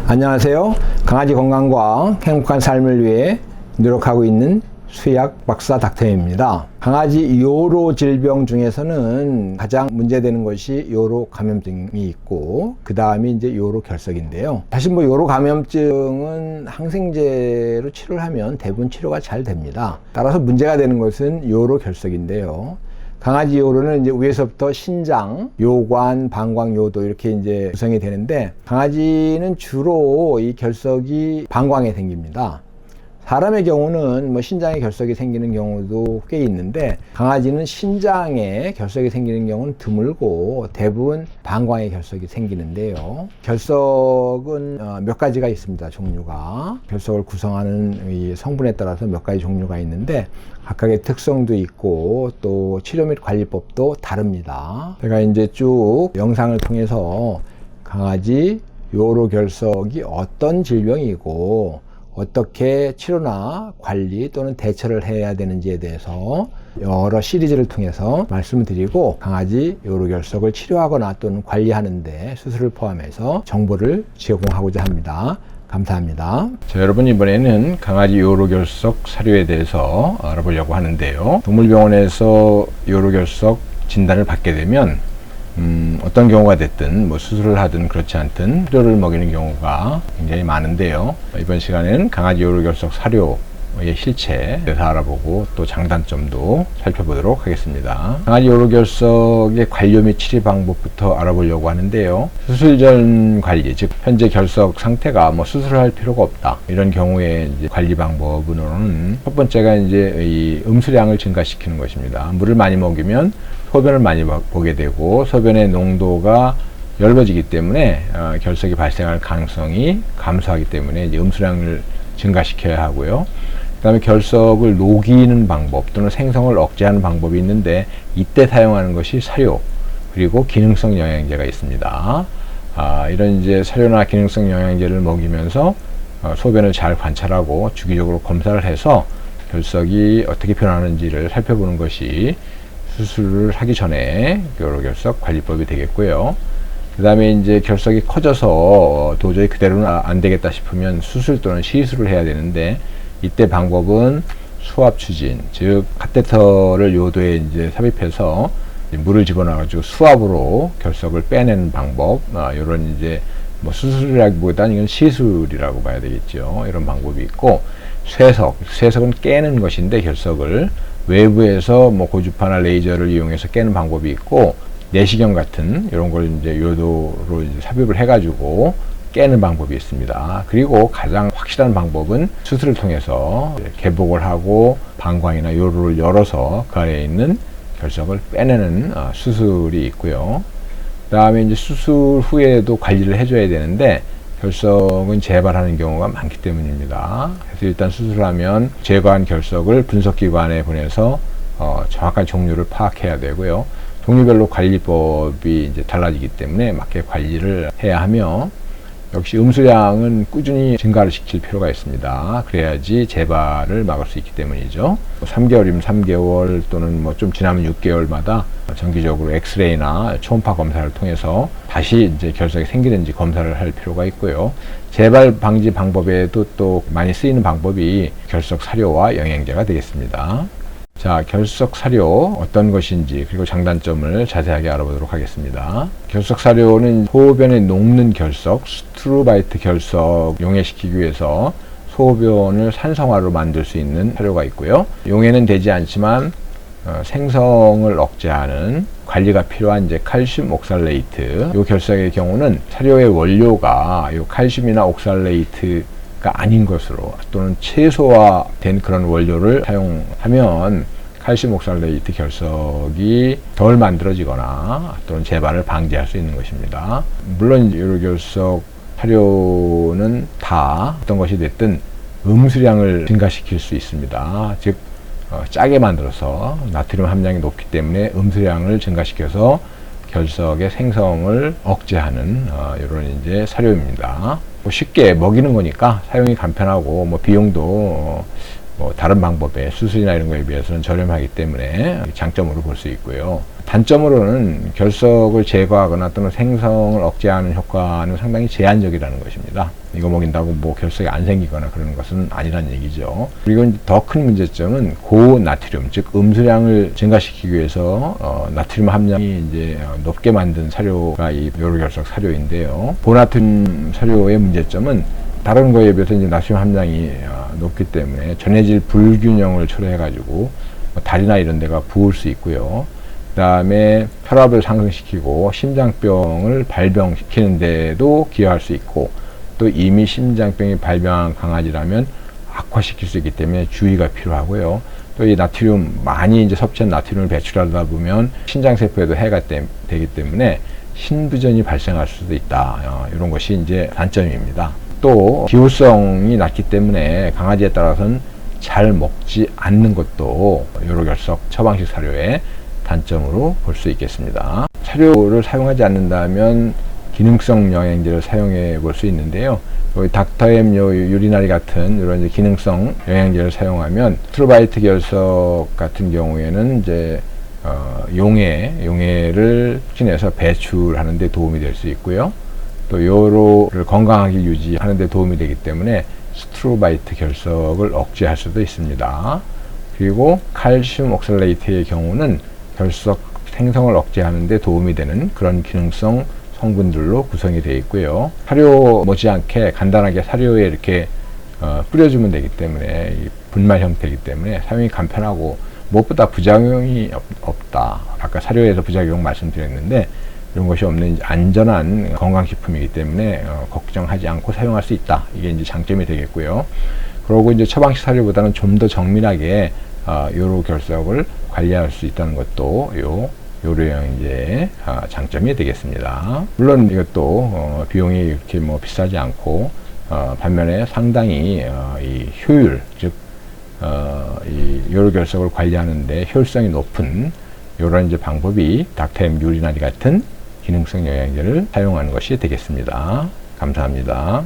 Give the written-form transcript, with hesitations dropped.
안녕하세요. 강아지 건강과 행복한 삶을 위해 노력하고 있는 수의학 박사 닥터입니다. 강아지 요로 질병 중에서는 가장 문제되는 것이 요로 감염증이 있고, 그 다음이 이제 요로 결석인데요. 사실 요로 감염증은 항생제로 치료를 하면 대부분 치료가 잘 됩니다. 따라서 문제가 되는 것은 요로 결석인데요. 강아지 요로는 이제 위에서부터 신장, 요관, 방광, 요도 이렇게 이제 구성이 되는데, 강아지는 주로 이 결석이 방광에 생깁니다. 사람의 경우는 신장에 결석이 생기는 경우도 꽤 있는데, 강아지는 신장에 결석이 생기는 경우는 드물고 대부분 방광에 결석이 생기는데요. 결석은 몇 가지가 있습니다. 종류가. 결석을 구성하는 이 성분에 따라서 몇 가지 종류가 있는데, 각각의 특성도 있고 또 치료 및 관리법도 다릅니다. 제가 이제 쭉 영상을 통해서 강아지 요로 결석이 어떤 질병이고 어떻게 치료나 관리 또는 대처를 해야 되는지에 대해서 여러 시리즈를 통해서 말씀을 드리고, 강아지 요로 결석을 치료하거나 또는 관리하는데 수술을 포함해서 정보를 제공하고자 합니다. 감사합니다. 자, 여러분, 이번에는 강아지 요로 결석 사료에 대해서 알아보려고 하는데요. 동물병원에서 요로 결석 진단을 받게 되면 어떤 경우가 됐든 수술을 하든 그렇지 않든 치료를 먹이는 경우가 굉장히 많은데요. 이번 시간에는 강아지 요로 결석 사료의 실체에 대해서 알아보고 또 장단점도 살펴보도록 하겠습니다. 강아지 요로 결석의 관리 및 치료 방법부터 알아보려고 하는데요. 수술 전 관리, 즉 현재 결석 상태가 수술을 할 필요가 없다, 이런 경우에 이제 관리 방법으로는 첫 번째가 이제 이 음수량을 증가시키는 것입니다. 물을 많이 먹이면 소변을 많이 보게 되고, 소변의 농도가 엷어지기 때문에 결석이 발생할 가능성이 감소하기 때문에 이제 음수량을 증가시켜야 하고요. 그 다음에 결석을 녹이는 방법 또는 생성을 억제하는 방법이 있는데, 이때 사용하는 것이 사료 그리고 기능성 영양제가 있습니다. 이런 이제 사료나 기능성 영양제를 먹이면서 소변을 잘 관찰하고 주기적으로 검사를 해서 결석이 어떻게 변하는지를 살펴보는 것이 수술을 하기 전에 요로 결석 관리법이 되겠고요. 그 다음에 이제 결석이 커져서 도저히 그대로는 안 되겠다 싶으면 수술 또는 시술을 해야 되는데, 이때 방법은 수압 추진, 즉 카테터를 요도에 이제 삽입해서 물을 집어넣어가지고 수압으로 결석을 빼내는 방법, 이런 이제 수술이라기보다는 이건 시술이라고 봐야 되겠죠. 이런 방법이 있고, 쇠석은 깨는 것인데, 결석을 외부에서 고주파나 레이저를 이용해서 깨는 방법이 있고, 내시경 같은 이런 걸 이제 요도로 이제 삽입을 해가지고 깨는 방법이 있습니다. 그리고 가장 확실한 방법은 수술을 통해서 개복을 하고 방광이나 요로를 열어서 그 안에 있는 결석을 빼내는 수술이 있고요. 그 다음에 이제 수술 후에도 관리를 해줘야 되는데, 결석은 재발하는 경우가 많기 때문입니다. 그래서 일단 수술하면 제거한 결석을 분석기관에 보내서 정확한 종류를 파악해야 되고요. 종류별로 관리법이 이제 달라지기 때문에 맞게 관리를 해야 하며, 역시 음수량은 꾸준히 증가를 시킬 필요가 있습니다. 그래야지 재발을 막을 수 있기 때문이죠. 3개월이면 3개월 또는 좀 지나면 6개월마다 정기적으로 엑스레이나 초음파 검사를 통해서 다시 이제 결석이 생기는지 검사를 할 필요가 있고요. 재발 방지 방법에도 또 많이 쓰이는 방법이 결석 사료와 영양제가 되겠습니다. 자, 결석 사료 어떤 것인지 그리고 장단점을 자세하게 알아보도록 하겠습니다. 결석 사료는 소변에 녹는 결석, 스트루바이트 결석 용해시키기 위해서 소변을 산성화로 만들 수 있는 사료가 있고요. 용해는 되지 않지만 생성을 억제하는 관리가 필요한 이제 칼슘 옥살레이트, 이 결석의 경우는 사료의 원료가 이 칼슘이나 옥살레이트 아닌 것으로 또는 최소화된 그런 원료를 사용하면 칼슘 옥살레이트 결석이 덜 만들어지거나 또는 재발을 방지할 수 있는 것입니다. 물론 요로 결석 사료는 다 어떤 것이 됐든 음수량을 증가시킬 수 있습니다. 즉 짜게 만들어서 나트륨 함량이 높기 때문에 음수량을 증가시켜서 결석의 생성을 억제하는 이런 이제 사료입니다. 쉽게 먹이는 거니까 사용이 간편하고 비용도 뭐 다른 방법에 수술이나 이런 거에 비해서는 저렴하기 때문에 장점으로 볼 수 있고요. 단점으로는 결석을 제거하거나 또는 생성을 억제하는 효과는 상당히 제한적이라는 것입니다. 이거 먹인다고 뭐 결석이 안 생기거나 그러는 것은 아니란 얘기죠. 그리고 더 큰 문제점은 고나트륨, 즉 음수량을 증가시키기 위해서 나트륨 함량이 이제 높게 만든 사료가 이 요로결석 사료인데요. 고나트륨 사료의 문제점은 다른 거에 비해서 이제 나트륨 함량이 높기 때문에 전해질 불균형을 초래해가지고 다리나 이런 데가 부을 수 있고요. 그 다음에 혈압을 상승시키고 심장병을 발병시키는 데도 기여할 수 있고, 또 이미 심장병이 발병한 강아지라면 악화시킬 수 있기 때문에 주의가 필요하고요. 또 이 나트륨, 많이 이제 섭취한 나트륨을 배출하다 보면 신장세포에도 해가 되기 때문에 신부전이 발생할 수도 있다. 이런 것이 이제 단점입니다. 또 기호성이 낮기 때문에 강아지에 따라서는 잘 먹지 않는 것도 요로결석 처방식 사료의 단점으로 볼 수 있겠습니다. 사료를 사용하지 않는다면 기능성 영양제를 사용해 볼 수 있는데요. 닥터엠 유리나리 같은 이런 이제 기능성 영양제를 사용하면 스트로바이트 결석 같은 경우에는 이제 용해를 촉진해서 배출하는 데 도움이 될 수 있고요. 또 요로를 건강하게 유지하는 데 도움이 되기 때문에 스트로바이트 결석을 억제할 수도 있습니다. 그리고 칼슘 옥살레이트의 경우는 결석 생성을 억제하는 데 도움이 되는 그런 기능성 성분들로 구성이 되어 있고요. 사료 못지않게 간단하게 사료에 이렇게 뿌려주면 되기 때문에 분말 형태이기 때문에 사용이 간편하고 무엇보다 부작용이 없다. 아까 사료에서 부작용 말씀드렸는데 이런 것이 없는 안전한 건강식품이기 때문에 걱정하지 않고 사용할 수 있다. 이게 이제 장점이 되겠고요. 그리고 이제 처방식 사료보다는 좀 더 정밀하게 요로결석을 관리할 수 있다는 것도 요로영양제의 장점이 되겠습니다. 물론 이것도 비용이 이렇게 뭐 비싸지 않고 반면에 상당히 이 효율, 즉 이 요로결석을 관리하는데 효율성이 높은 이런 이제 방법이 닥터엠 유리나리 같은 기능성 영양제를 사용하는 것이 되겠습니다. 감사합니다.